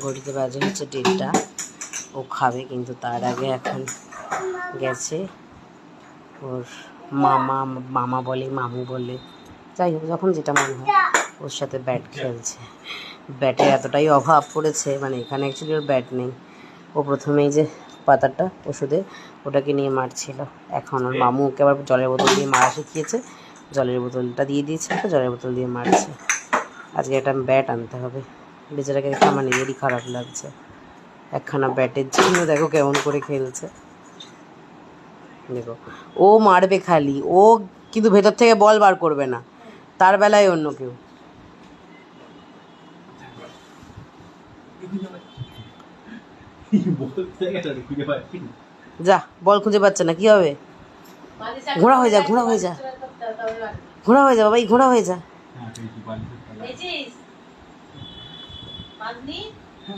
ঘড়িতে বাজে হচ্ছে 1:30। ও খাবে, কিন্তু তার আগে এখন গেছে ওর মামা, মামা বলে মামু বলে, যাই হোক যখন যেটা মনে হয়, ওর সাথে ব্যাট খেলছে। ব্যাটের এতটাই অভাব পড়েছে, মানে এখানে অ্যাকচুয়ালি ওর ব্যাট নেই। ও প্রথমেই যে পাতাটা ওষুধে ওটাকে নিয়ে মারছিল। এখন ওর মামু ওকে আবার জলের বোতল দিয়ে মারা শিখিয়েছে, জলের বোতলটা দিয়ে দিয়েছে, তো জলের বোতল দিয়ে মারছে। আজকে একটা ব্যাট আনতে হবে। বেচারাকে দেখে আমার নিজেরই খারাপ লাগছে, একখানা ব্যাটের জন্য দেখো কেমন করে খেলছে। দেখো ও মারবে খালি, ও কিন্তু ভেতর থেকে বল বার করবে না, তার বেলায় অন্য কেউ। যা, বল খুঁজে পাচ্ছে না, কি হবে? ঘোড়া হয়ে যা, ঘোড়া হয়ে যা, ঘোড়া হয়ে যা বাবা, এই ঘোড়া হয়ে যা।